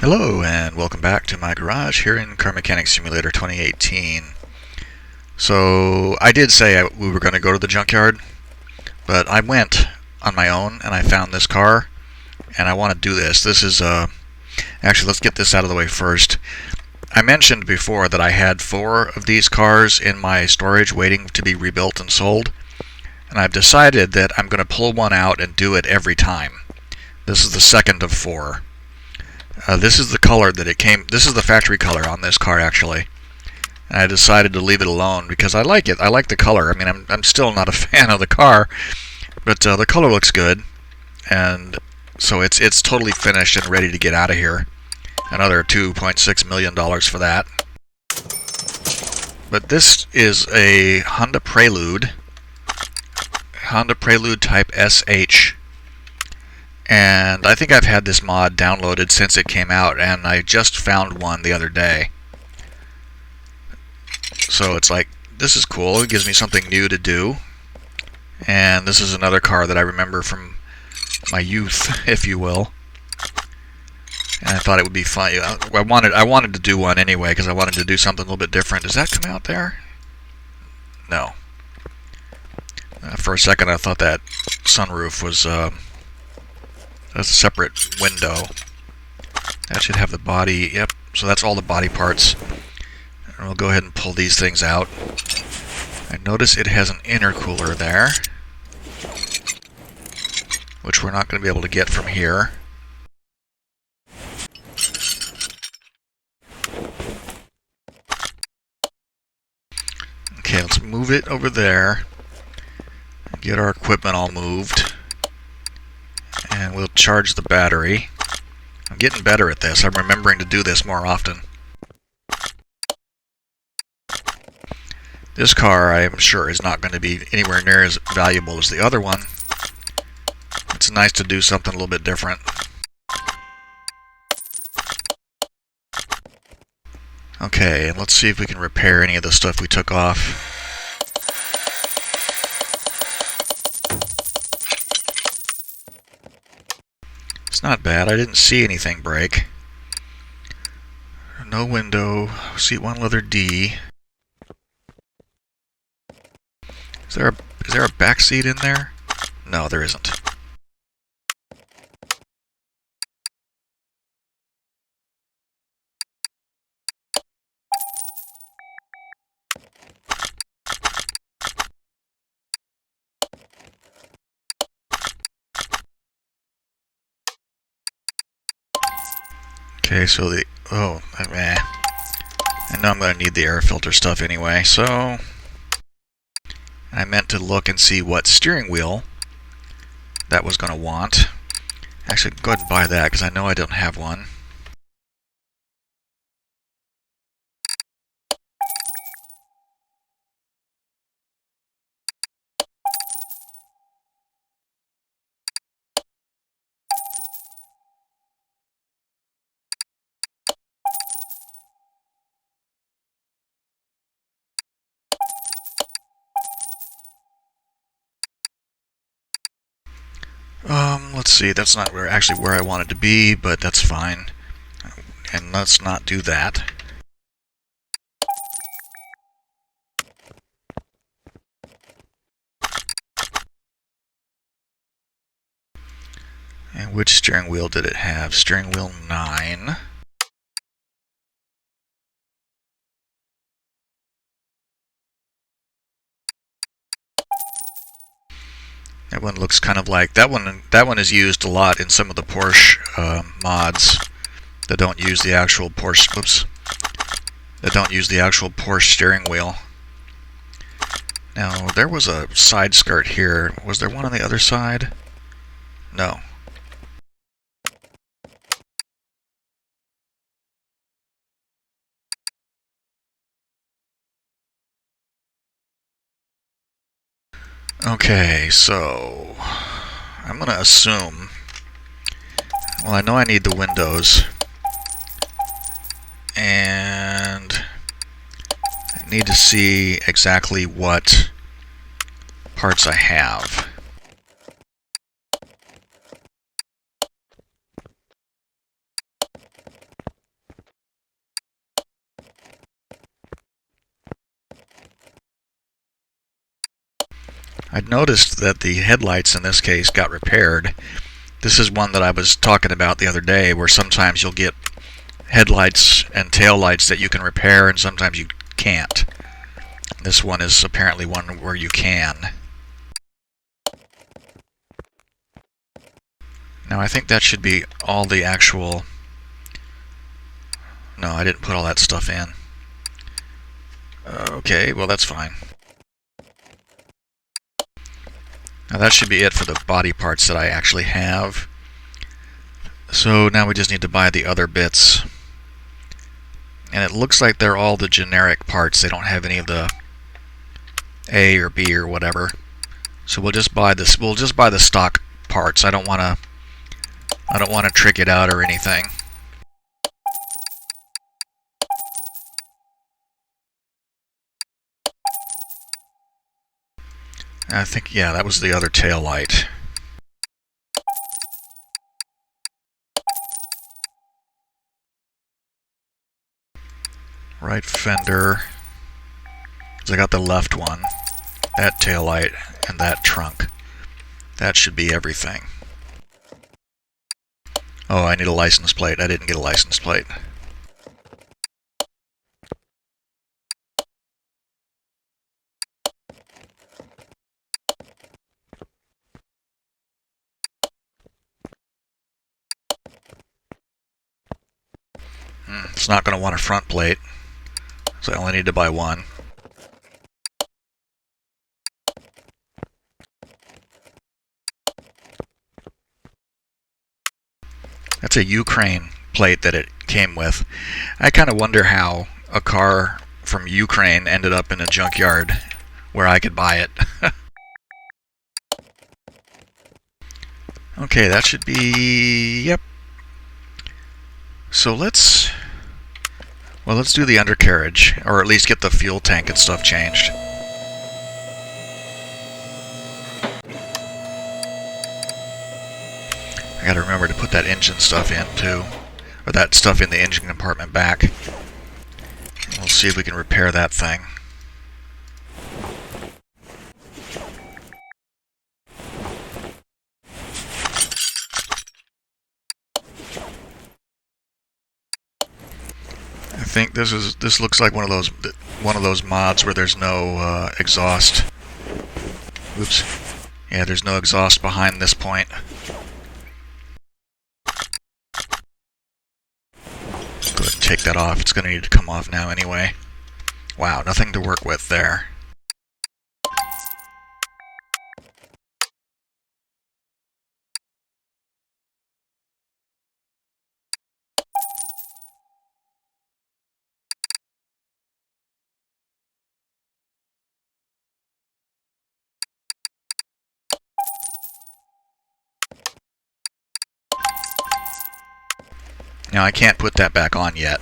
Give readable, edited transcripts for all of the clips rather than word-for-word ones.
Hello and welcome back to my garage here in Car Mechanics Simulator 2018. So I did say we were going to go to the junkyard, but I went on my own and I found this car and I want to do this. This is actually, let's get this out of the way first. I mentioned before that I had 4 of these cars in my storage waiting to be rebuilt and sold, and I've decided that I'm going to pull one out and do it every time. This is the second of 4. This is the color that it came. This is the factory color on this car, actually. And I decided to leave it alone because I like it. I like the color. I mean, I'm still not a fan of the car, but the color looks good, and so it's totally finished and ready to get out of here. Another $2.6 million for that. But this is a Honda Prelude Type SH. And I think I've had this mod downloaded since it came out, and I just found one the other day. So it's like, this is cool. It gives me something new to do. And this is another car that I remember from my youth, if you will. And I thought it would be fun. I wanted to do one anyway because I wanted to do something a little bit different. Does that come out there? No. For a second I thought that sunroof was that's a separate window. That should have the body. Yep. So that's all the body parts. And we'll go ahead and pull these things out. I notice it has an intercooler there, which we're not going to be able to get from here. Okay, let's move it over there. Get our equipment all moved. And we'll charge the battery. I'm getting better at this. I'm remembering to do this more often. This car, I am sure, is not going to be anywhere near as valuable as the other one. It's nice to do something a little bit different. Okay, and let's see if we can repair any of the stuff we took off. It's not bad. I didn't see anything break. No window. Seat 1 leather D. Is there a back seat in there? No, there isn't. Okay, so I know I'm going to need the air filter stuff anyway, so I meant to look and see what steering wheel that was going to want. Actually, go ahead and buy that because I know I don't have one. Let's see, that's not actually where I wanted to be, but that's fine. And let's not do that. And which steering wheel did it have? Steering wheel 9. That one looks kind of like that one. That one is used a lot in some of the Porsche mods that don't use the actual Porsche. Oops, that don't use the actual Porsche steering wheel. Now there was a side skirt here. Was there one on the other side? No. Okay, so I'm going to assume, well, I know I need the windows, and I need to see exactly what parts I have. I'd noticed that the headlights in this case got repaired. This is one that I was talking about the other day, where sometimes you'll get headlights and tail lights that you can repair and sometimes you can't. This one is apparently one where you can. Now I think that should be all the actual... No, I didn't put all that stuff in. Okay, well that's fine. Now that should be it for the body parts that I actually have. So now we just need to buy the other bits. And it looks like they're all the generic parts. They don't have any of the A or B or whatever. So we'll just buy this. We'll just buy the stock parts. I don't want to trick it out or anything. I think, yeah, that was the other tail light. Right fender. So I got the left one, that tail light, and that trunk. That should be everything. Oh, I need a license plate. I didn't get a license plate. It's not going to want a front plate, so I only need to buy one. That's a Ukraine plate that it came with. I kind of wonder how a car from Ukraine ended up in a junkyard where I could buy it. Okay, that should be... Yep. So let's do the undercarriage, or at least get the fuel tank and stuff changed. I gotta remember to put that engine stuff in too, or that stuff in the engine compartment back. We'll see if we can repair that thing. I think this looks like one of those mods where there's no exhaust. Oops. Yeah, there's no exhaust behind this point. Go ahead and take that off. It's going to need to come off now anyway. Wow, nothing to work with there. Now I can't put that back on yet.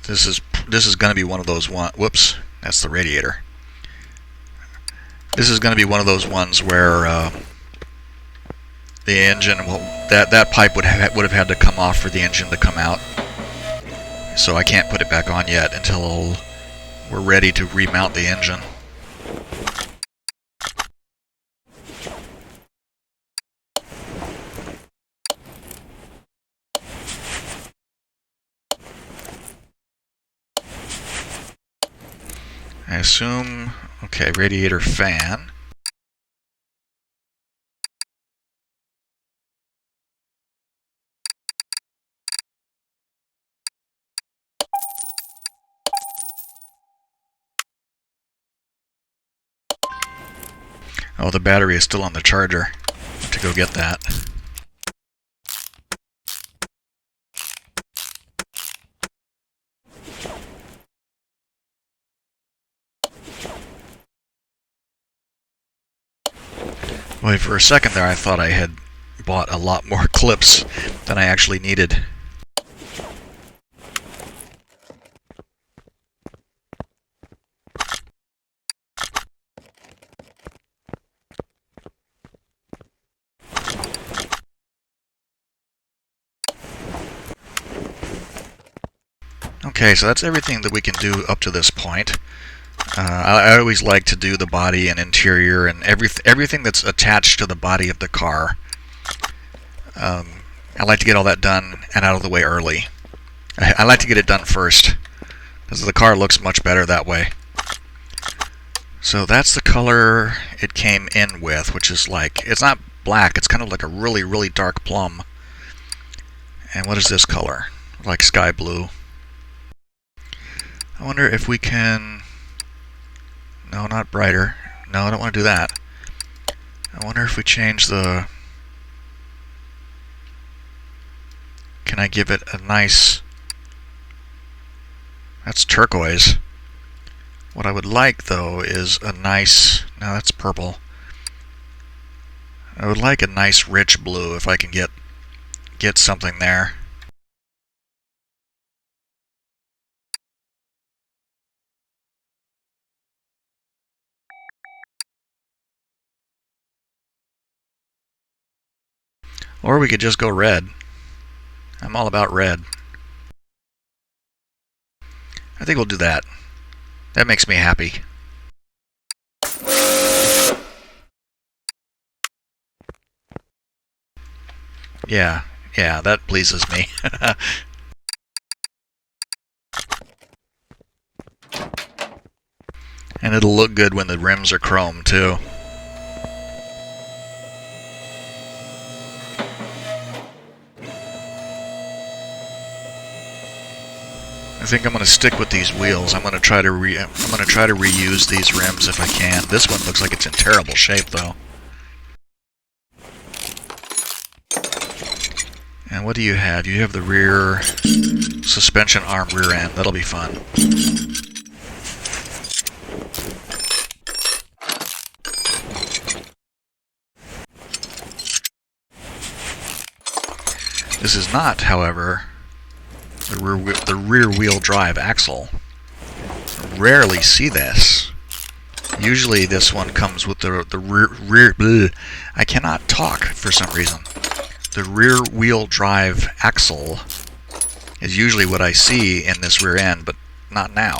This is going to be one of those whoops, that's the radiator. This is going to be one of those ones where the engine that pipe would have had to come off for the engine to come out. So I can't put it back on yet until we're ready to remount the engine. I assume, okay, radiator fan. Oh, the battery is still on the charger. I have to go get that. Well, for a second there I thought I had bought a lot more clips than I actually needed. Okay, so that's everything that we can do up to this point. I always like to do the body and interior and everything that's attached to the body of the car. I like to get all that done and out of the way early. I like to get it done first, because the car looks much better that way. So that's the color it came in with, which is like, it's not black, it's kind of like a really, really dark plum. And what is this color? Like sky blue. I wonder if we can... No, not brighter. No, I don't want to do that. I wonder if we change the... Can I give it a nice... That's turquoise. What I would like, though, is a nice... No, that's purple. I would like a nice rich blue if I can get something there. Or we could just go red. I'm all about red. I think we'll do that. That makes me happy. Yeah, that pleases me. And it'll look good when the rims are chrome, too. I think I'm going to stick with these wheels. I'm going to try to reuse these rims if I can. This one looks like it's in terrible shape, though. And what do you have? You have the rear suspension arm rear end. That'll be fun. This is not, however, the rear wheel drive axle. Rarely see this. Usually this one comes with the rear bleh. I cannot talk for some reason. The rear wheel drive axle is usually what I see in this rear end, but not now.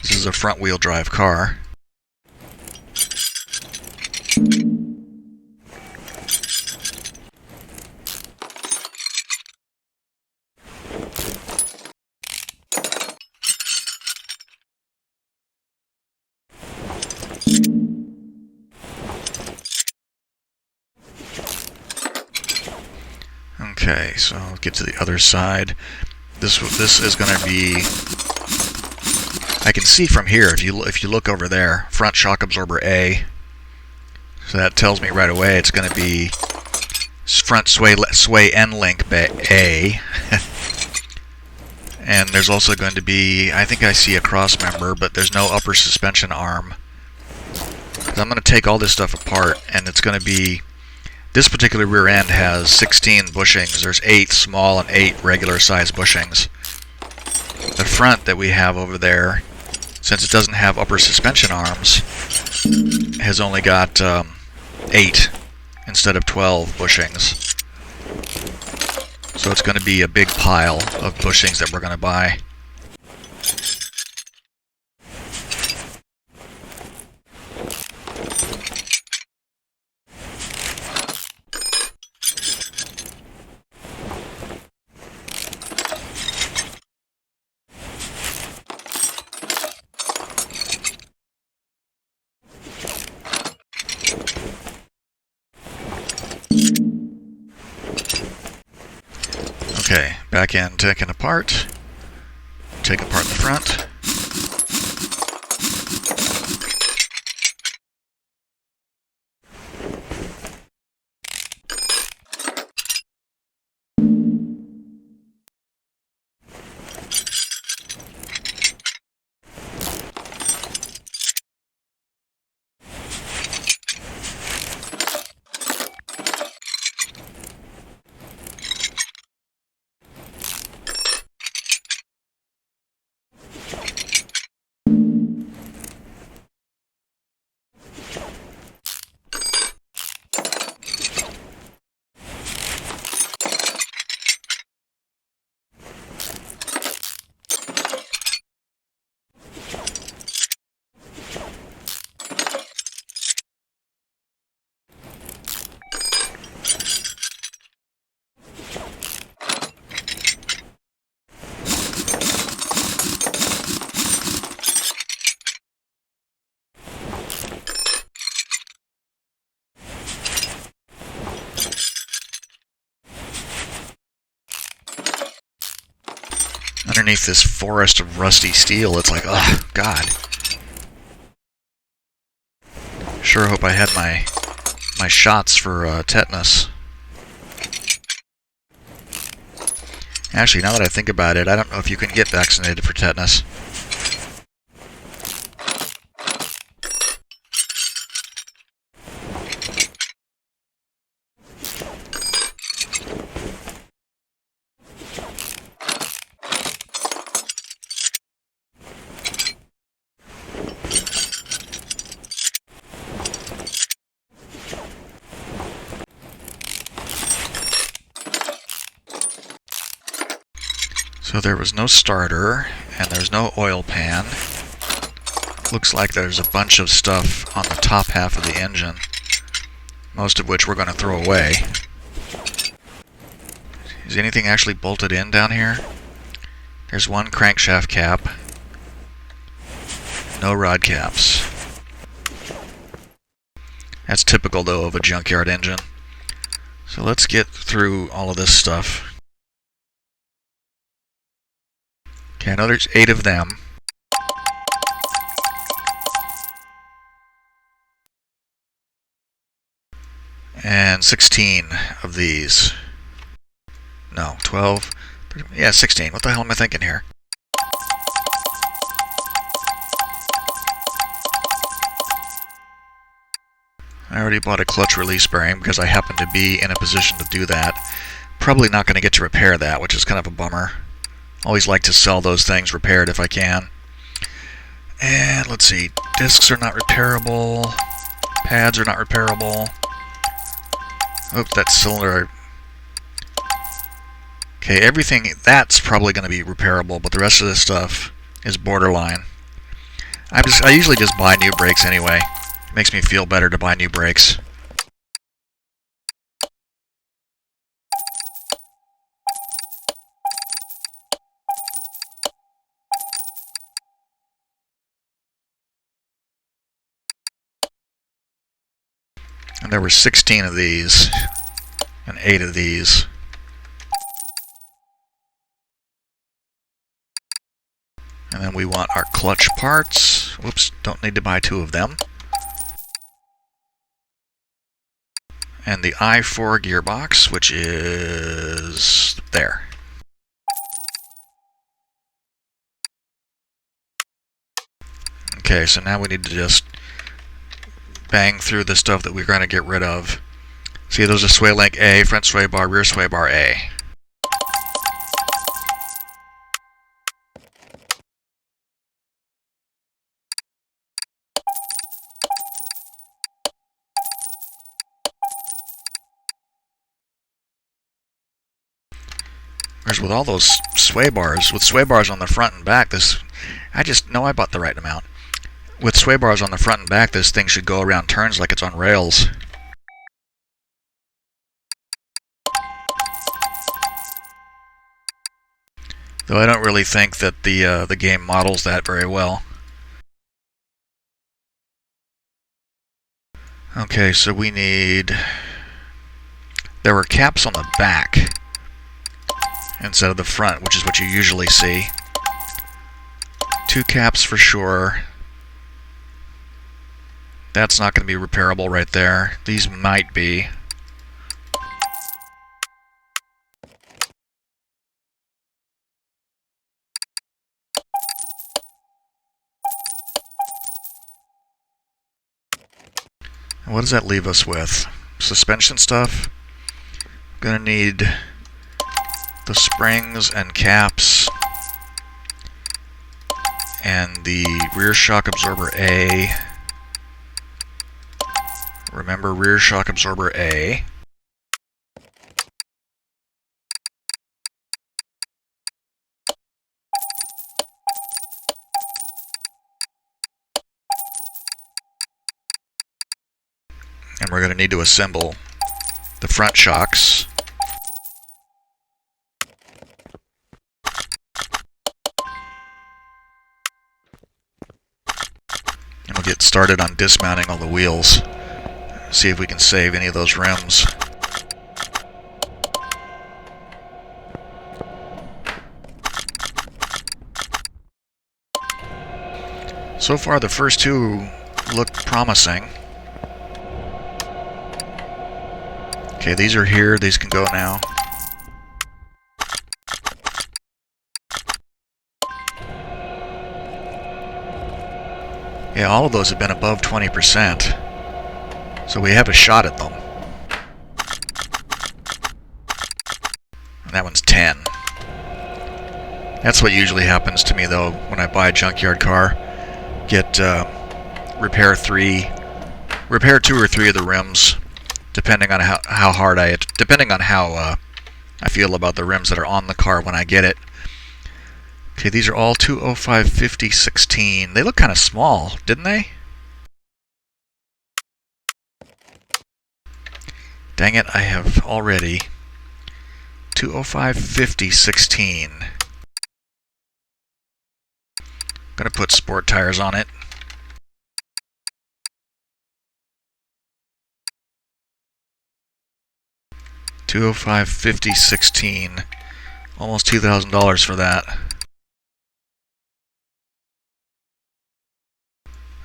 This is a front wheel drive car. Okay, so I'll get to the other side. This is going to be... I can see from here, if you look over there, front shock absorber A. So that tells me right away it's going to be front sway end link A. And there's also going to be, I think I see a cross member, but there's no upper suspension arm. So I'm going to take all this stuff apart, and it's going to be... This particular rear end has 16 bushings. There's 8 small and 8 regular size bushings. The front that we have over there, since it doesn't have upper suspension arms, has only got 8 instead of 12 bushings. So it's going to be a big pile of bushings that we're going to buy. Okay, back end taken apart. Take apart the front. Underneath this forest of rusty steel, it's like, oh, God. Sure hope I had my shots for tetanus. Actually, now that I think about it, I don't know if you can get vaccinated for tetanus. So there was no starter, and there's no oil pan. Looks like there's a bunch of stuff on the top half of the engine, most of which we're going to throw away. Is anything actually bolted in down here? There's one crankshaft cap. No rod caps. That's typical, though, of a junkyard engine. So let's get through all of this stuff. Okay, I know there's 8 of them. And 16 of these. No, 12. Yeah, 16. What the hell am I thinking here? I already bought a clutch release bearing because I happen to be in a position to do that. Probably not going to get to repair that, which is kind of a bummer. Always like to sell those things repaired if I can. And let's see, discs are not repairable, pads are not repairable. Oh, that cylinder. Okay, everything, that's probably going to be repairable, but the rest of this stuff is borderline. I usually just buy new brakes anyway. It makes me feel better to buy new brakes. And there were 16 of these, and 8 of these. And then we want our clutch parts. Whoops, don't need to buy 2 of them. And the I-4 gearbox, which is there. Okay, so now we need to just bang through the stuff that we're going to get rid of. See, those are sway link A, front sway bar, rear sway bar A. Whereas with all those sway bars, with sway bars on the front and back, I just know I bought the right amount. With sway bars on the front and back, this thing should go around turns like it's on rails. Though I don't really think that the game models that very well. Okay, so we need... There were caps on the back instead of the front, which is what you usually see. 2 caps for sure. That's not going to be repairable right there. These might be. And what does that leave us with? Suspension stuff. I'm going to need the springs and caps. And the rear shock absorber A. Remember, rear shock absorber A. And we're going to need to assemble the front shocks. And we'll get started on dismounting all the wheels. See if we can save any of those rims. So far, the first two look promising. Okay, these are here. These can go now. Yeah, all of those have been above 20%. So we have a shot at them. And that one's 10. That's what usually happens to me, though, when I buy a junkyard car. Get repair 2 or 3 of the rims, depending on how I feel about the rims that are on the car when I get it. Okay, these are all 205 50 16. They look kind of small, didn't they? Dang it, I have already 205 50 16. Gonna put sport tires on it. $205 50 16. Almost $2,000 for that.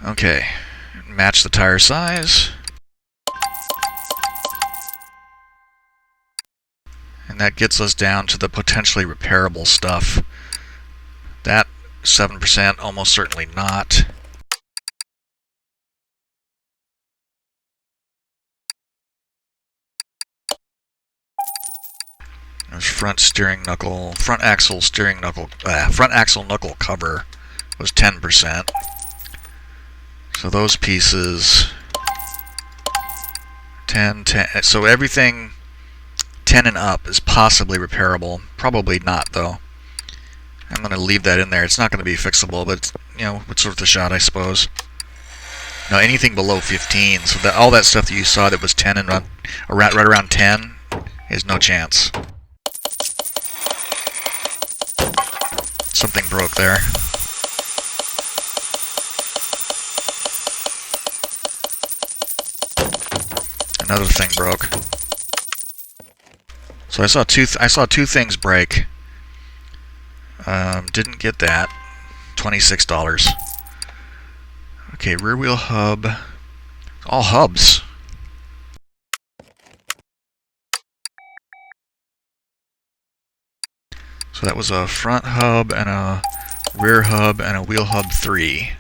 Okay, match the tire size. And that gets us down to the potentially repairable stuff. That 7%, almost certainly not. There's front axle knuckle cover was 10%. So those pieces, 10, so everything 10 and up is possibly repairable. Probably not, though. I'm going to leave that in there. It's not going to be fixable, but it's, you know, it's worth a shot, I suppose. Now, anything below 15, so that all that stuff that you saw that was 10 and right around 10 is no chance. Something broke there. Another thing broke. So I saw two things break. Didn't get that. $26. Okay, rear wheel hub. All hubs. So that was a front hub and a rear hub and a wheel hub 3.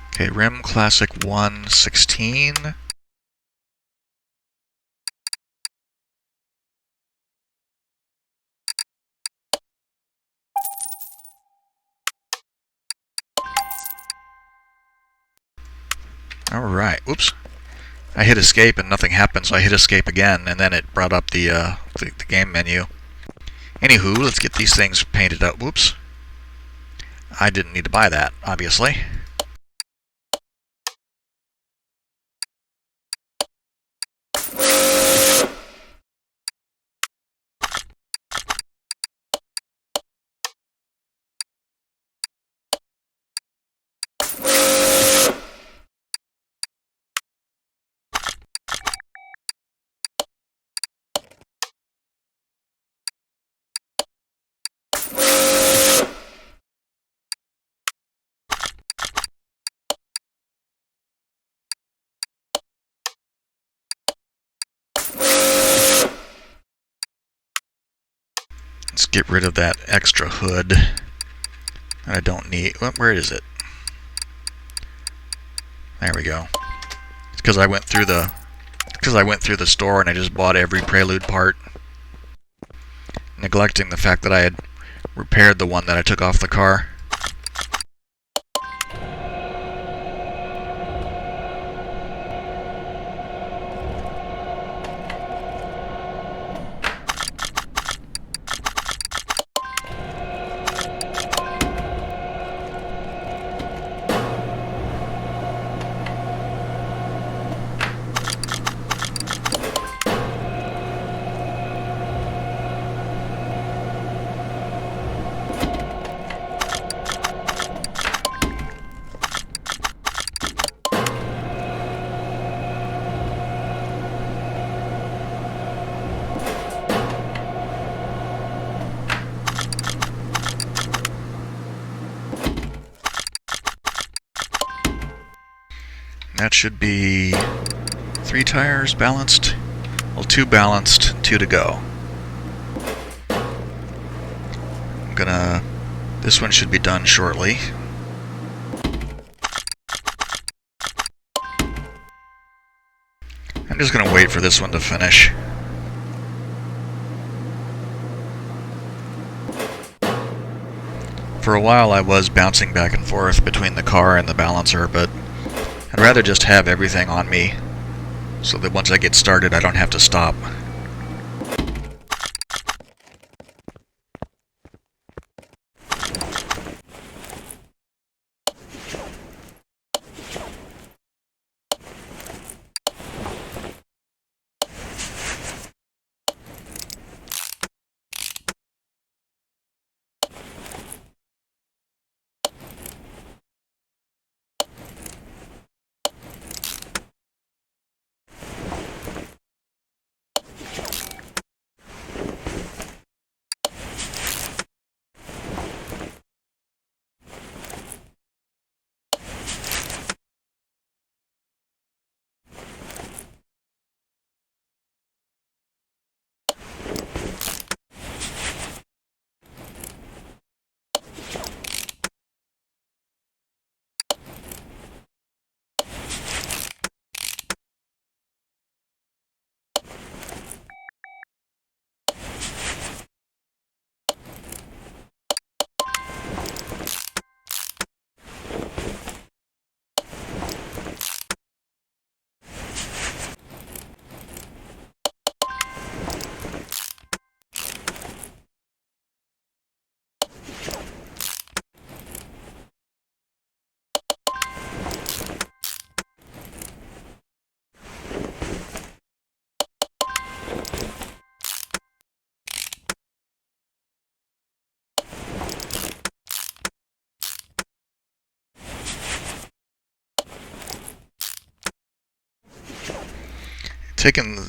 Okay, rim classic 116. Alright, oops. I hit escape and nothing happened, so I hit escape again, and then it brought up the game menu. Anywho, let's get these things painted up. Whoops. I didn't need to buy that, obviously. Let's get rid of that extra hood that I don't need. Where is it? There we go. It's because I went through the store and I just bought every Prelude part, neglecting the fact that I had repaired the one that I took off the car. should be 3 tires balanced. Well, 2 balanced, 2 to go. This one should be done shortly. I'm just gonna wait for this one to finish. For a while I was bouncing back and forth between the car and the balancer, but I'd rather just have everything on me so that once I get started I don't have to stop.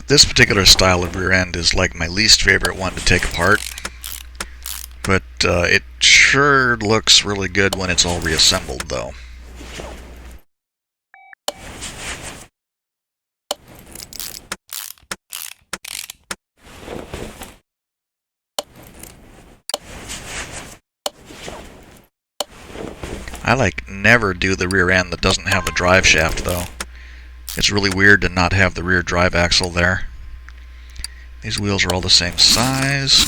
This particular style of rear end is like my least favorite one to take apart, but it sure looks really good when it's all reassembled though. I never do the rear end that doesn't have a drive shaft though. It's really weird to not have the rear drive axle there. These wheels are all the same size.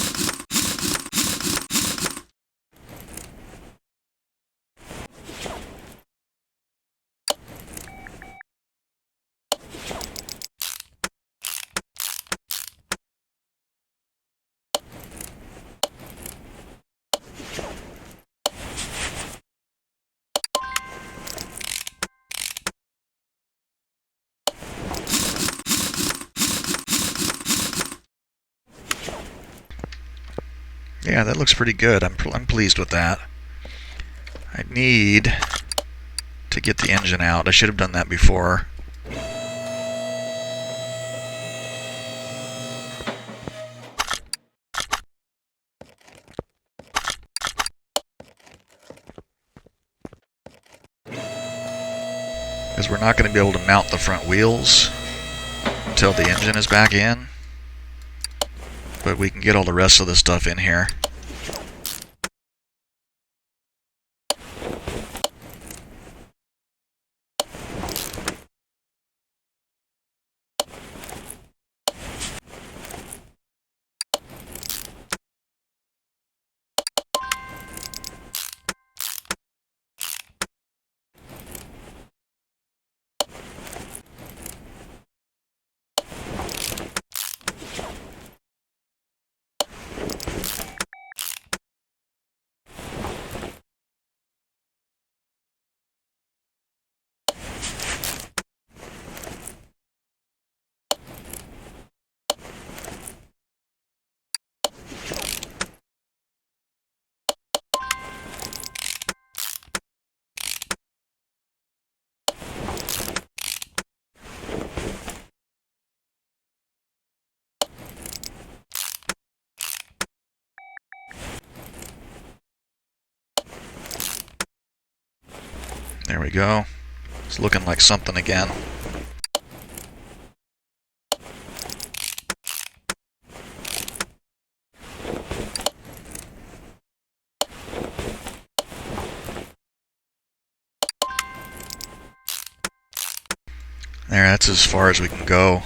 Yeah, that looks pretty good. I'm pleased with that. I need to get the engine out. I should have done that before. Because we're not going to be able to mount the front wheels until the engine is back in. But we can get all the rest of the stuff in here. There we go. It's looking like something again. There, that's as far as we can go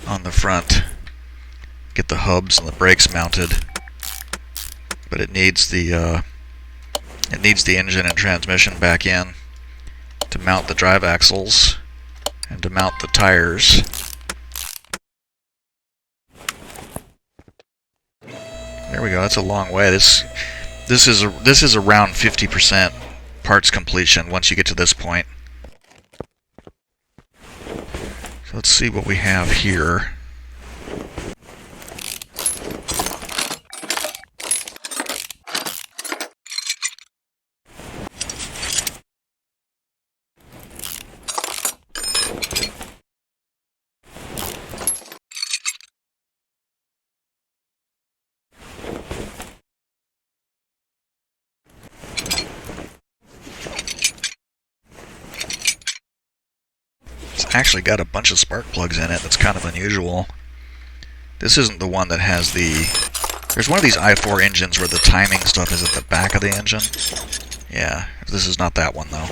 on the front. Get the hubs and the brakes mounted, but it needs the engine and transmission back in to mount the drive axles and to mount the tires. There we go. That's a long way. This is around 50% parts completion once you get to this point. So let's see what we have here. Actually got a bunch of spark plugs in it. That's kind of unusual. This isn't the one that has the... There's one of these i4 engines where the timing stuff is at the back of the engine. Yeah, this is not that one though.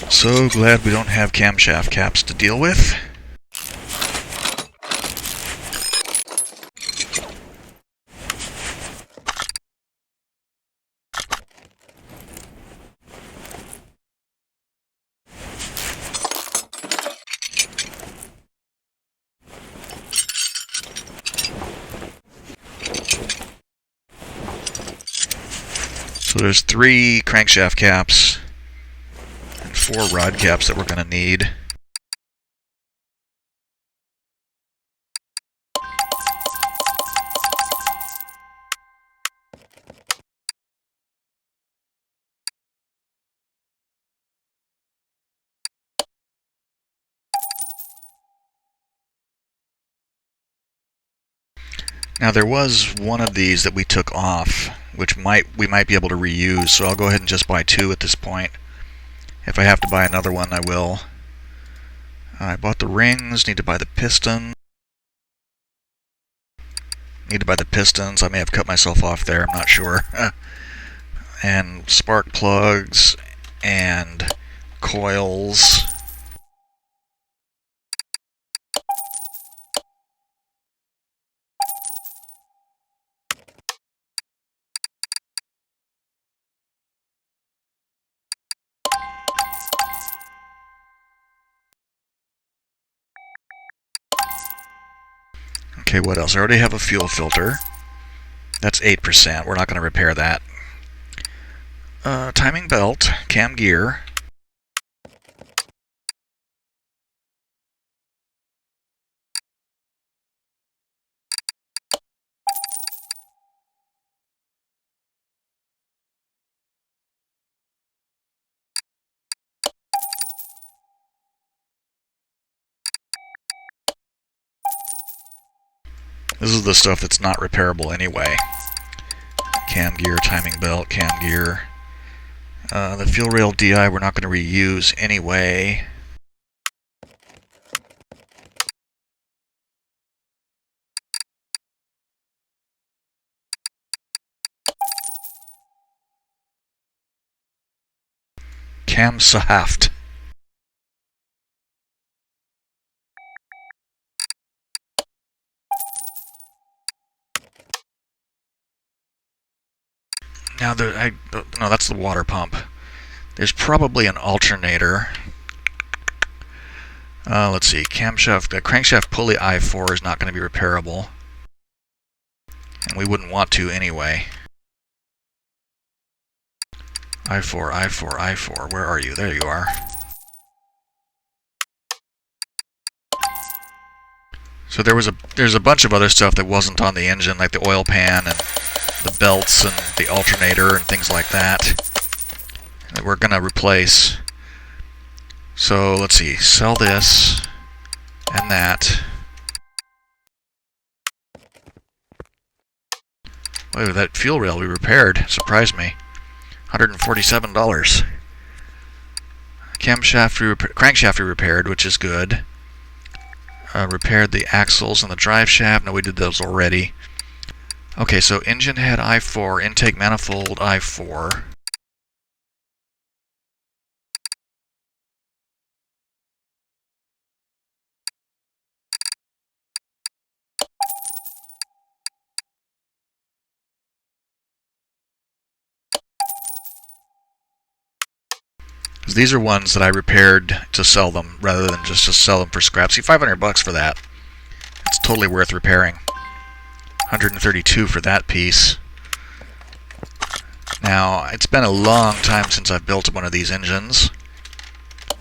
So glad we don't have camshaft caps to deal with. So there's 3 crankshaft caps. 4 rod caps that we're going to need. Now there was one of these that we took off, which we might be able to reuse, so I'll go ahead and just buy 2 at this point. If I have to buy another one, I will. I bought the rings, need to buy the piston. Need to buy the pistons. I may have cut myself off there, I'm not sure. And spark plugs and coils. Okay, what else? I already have a fuel filter. That's 8%. We're not going to repair that. Timing belt, cam gear. This is the stuff that's not repairable anyway. Cam gear, timing belt, cam gear. The fuel rail DI we're not going to reuse anyway. Crankshaft. Now, no, that's the water pump. There's probably an alternator. Let's see, crankshaft pulley I4 is not going to be repairable. And we wouldn't want to anyway. I4, where are you? There you are. So there's a bunch of other stuff that wasn't on the engine, like the oil pan and the belts and the alternator and things like that. that we're going to replace. So let's see, sell this and that. Wait, that fuel rail we repaired surprised me. $147. Crankshaft we repaired, which is good. Repaired the axles and the drive shaft. No, we did those already. Okay, so engine head I4, intake manifold I4. These are ones that I repaired to sell them rather than just to sell them for scrap. See, $500 for that. It's totally worth repairing. $132 for that piece. Now, it's been a long time since I've built one of these engines,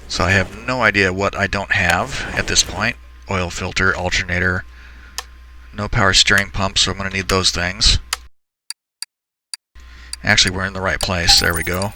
so I have no idea what I don't have at this point. Oil filter, alternator, no power steering pump, so I'm going to need those things. Actually, we're in the right place. There we go.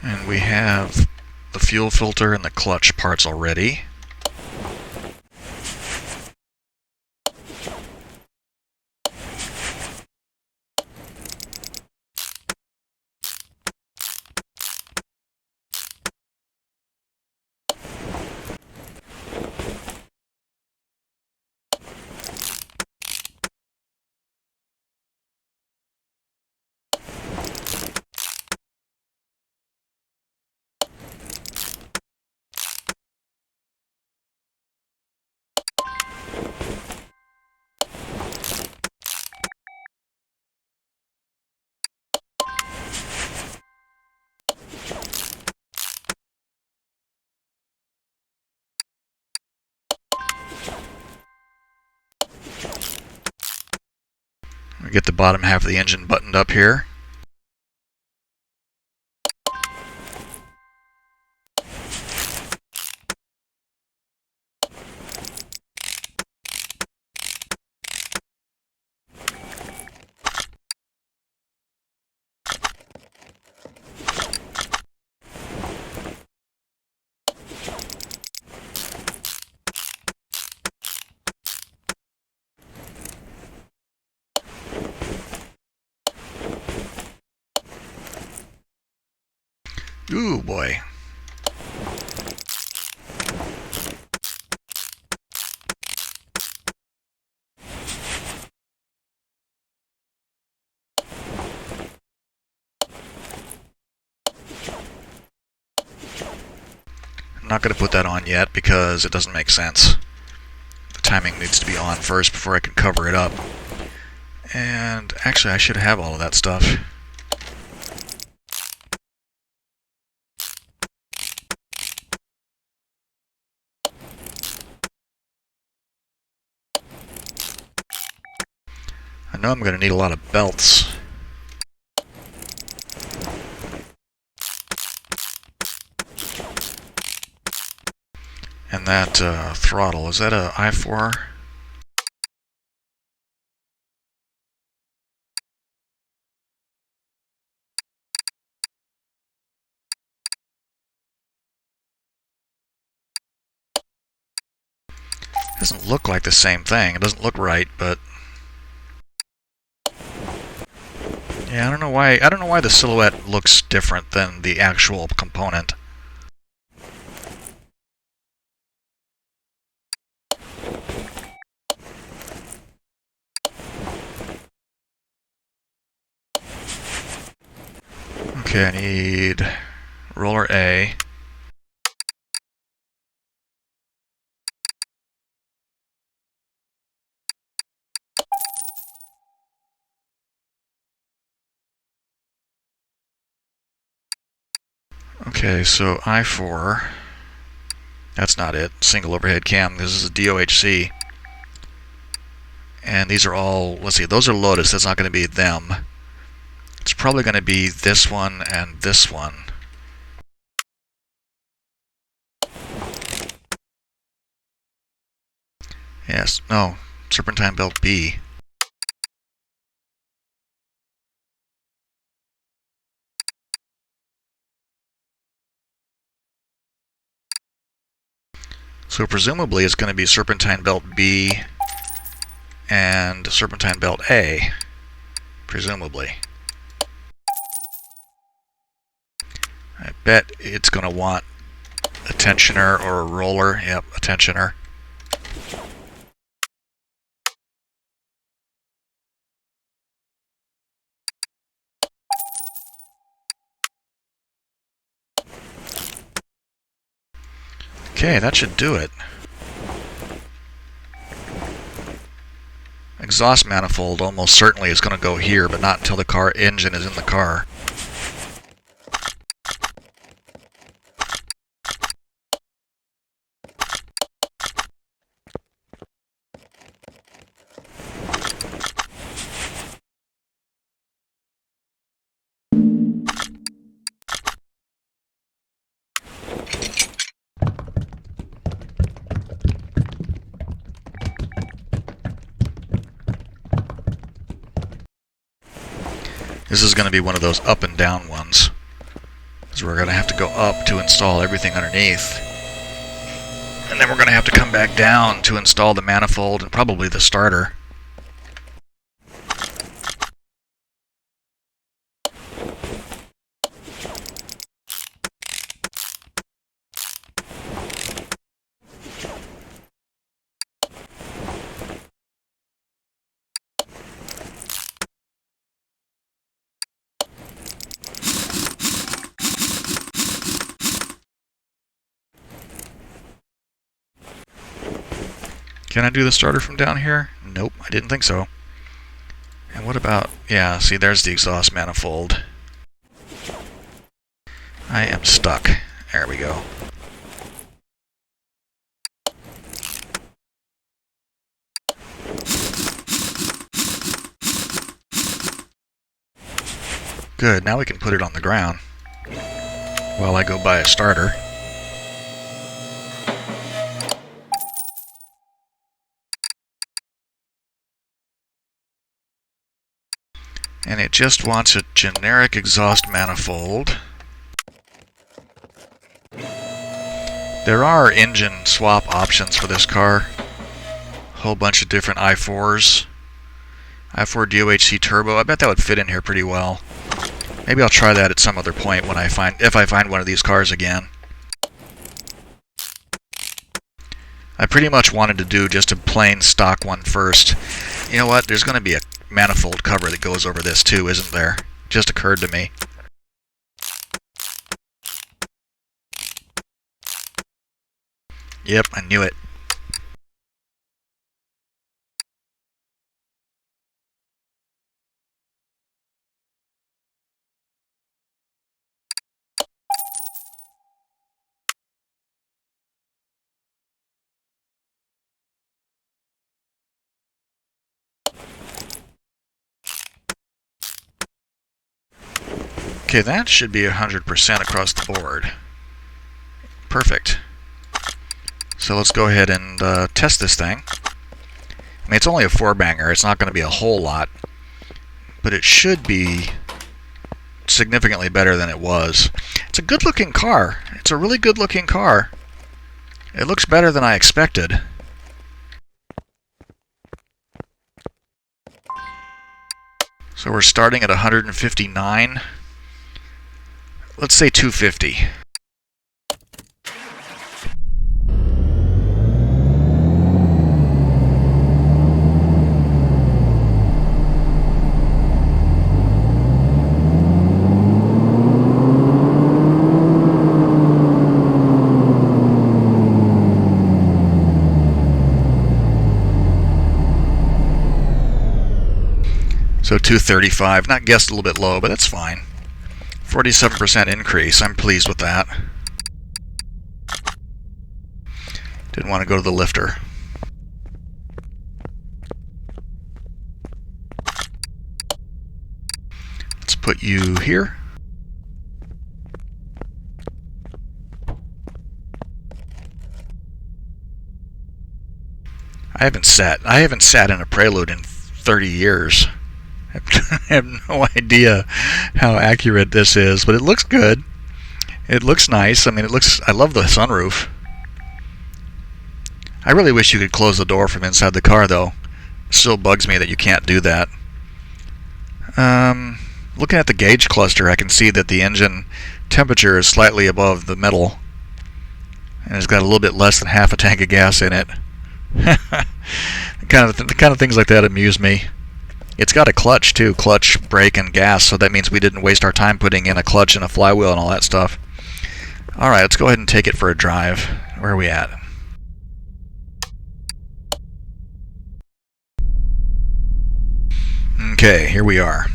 And we have the fuel filter and the clutch parts already. We get the bottom half of the engine buttoned up here. Ooh, boy. I'm not going to put that on yet because it doesn't make sense. The timing needs to be on first before I can cover it up. And actually, I should have all of that stuff. I know I'm going to need a lot of belts. And that throttle, is that a I4? It doesn't look like the same thing. It doesn't look right, but yeah, I don't know why the silhouette looks different than the actual component. Okay, I need roller A. Okay, so I4. That's not it. Single overhead cam. This is a DOHC. And these are all, let's see, those are Lotus. That's not going to be them. It's probably going to be this one and this one. Yes, no, serpentine belt B. So presumably it's going to be serpentine belt B and serpentine belt A, presumably. I bet it's going to want a tensioner or a roller. Yep, a tensioner. Okay, that should do it. Exhaust manifold almost certainly is going to go here, but not until the car engine is in the car. This is going to be one of those up and down ones, because we're going to have to go up to install everything underneath, and then we're going to have to come back down to install the manifold and probably the starter. Can I do the starter from down here? Nope, I didn't think so. And what about, yeah, see, there's the exhaust manifold. I am stuck. There we go. Good, now we can put it on the ground while I go buy a starter. And it just wants a generic exhaust manifold. There are engine swap options for this car. A whole bunch of different i4s. i4 DOHC turbo. I bet that would fit in here pretty well. Maybe I'll try that at some other point when if I find one of these cars again. I pretty much wanted to do just a plain stock one first. You know what? There's going to be a manifold cover that goes over this too, isn't there? Just occurred to me. Yep, I knew it. Okay, that should be 100% across the board. Perfect. So let's go ahead and test this thing. I mean, it's only a 4-banger. It's not going to be a whole lot. But it should be significantly better than it was. It's a good-looking car. It's a really good-looking car. It looks better than I expected. So we're starting at 159. Let's say 250. So 235, not guessed a little bit low, but that's fine. 47% increase, I'm pleased with that. Didn't want to go to the lifter. Let's put you here. I haven't sat in a Prelude in 30 years. I have no idea how accurate this is, but it looks good. It looks nice. I mean, I love the sunroof. I really wish you could close the door from inside the car, though. It still bugs me that you can't do that. Looking at the gauge cluster, I can see that the engine temperature is slightly above the middle, and it's got a little bit less than half a tank of gas in it. The kind of things like that amuse me. It's got a clutch too, clutch, brake, and gas, so that means we didn't waste our time putting in a clutch and a flywheel and all that stuff. Alright, let's go ahead and take it for a drive. Where are we at? Okay, here we are.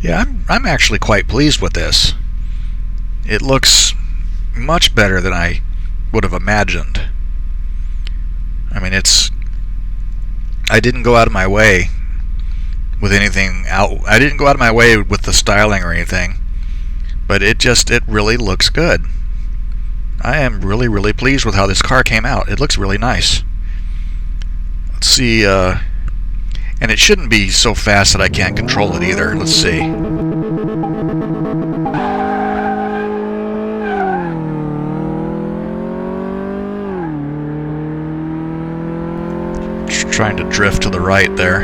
Yeah, I'm actually quite pleased with this. It looks much better than I would have imagined. I mean, I didn't go out of my way with anything I didn't go out of my way with the styling or anything, but it really looks good. I am really, really pleased with how this car came out. It looks really nice. Let's see, and it shouldn't be so fast that I can't control it either. Let's see. Just trying to drift to the right there.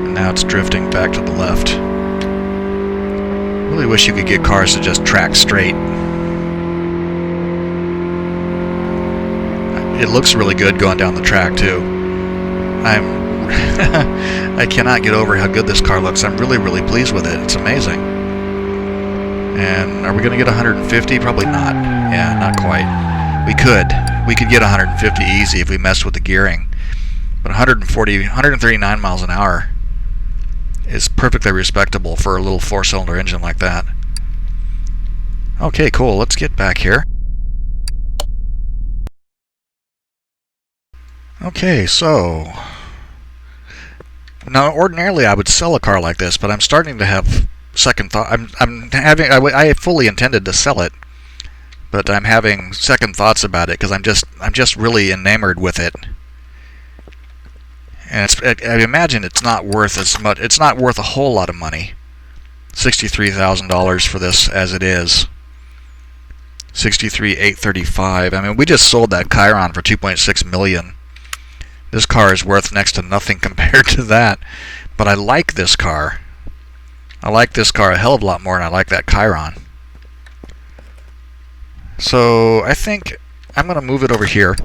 And now it's drifting back to the left. Really wish you could get cars to just track straight. It looks really good going down the track too. I cannot get over how good this car looks. I'm really, really pleased with it. It's amazing. And are we going to get 150? Probably not. Yeah, not quite. We could get 150 easy if we messed with the gearing. But 139 miles an hour is perfectly respectable for a little four-cylinder engine like that. Okay, cool. Let's get back here. Okay, so now ordinarily I would sell a car like this, but I'm starting to have second thought. I fully intended to sell it, but I'm having second thoughts about it because I'm just really enamored with it. And I imagine it's not worth as much. It's not worth a whole lot of money. $63,000 for this as it is. $63,835. I mean, we just sold that Chiron for $2.6 million. This car is worth next to nothing compared to that. But I like this car. I like this car a hell of a lot more than I like that Chiron. So I think I'm going to move it over here.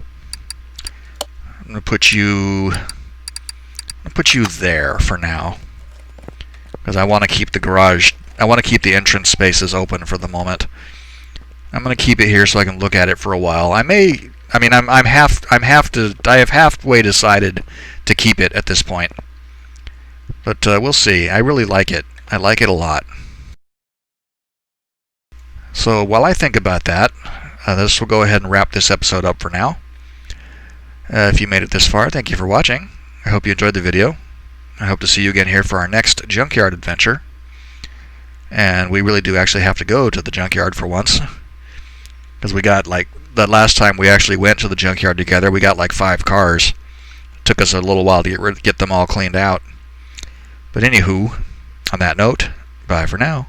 I'm going to put you there for now, because I want to keep the garage. I want to keep the entrance spaces open for the moment. I'm going to keep it here so I can look at it for a while. I have halfway decided to keep it at this point, but we'll see. I really like it. I like it a lot. So while I think about that, this will go ahead and wrap this episode up for now. If you made it this far, thank you for watching. I hope you enjoyed the video. I hope to see you again here for our next Junkyard adventure. And we really do actually have to go to the Junkyard for once, because we got like the last time we actually went to the Junkyard together, we got like 5 cars. It took us a little while to get them all cleaned out. But anywho, on that note, bye for now.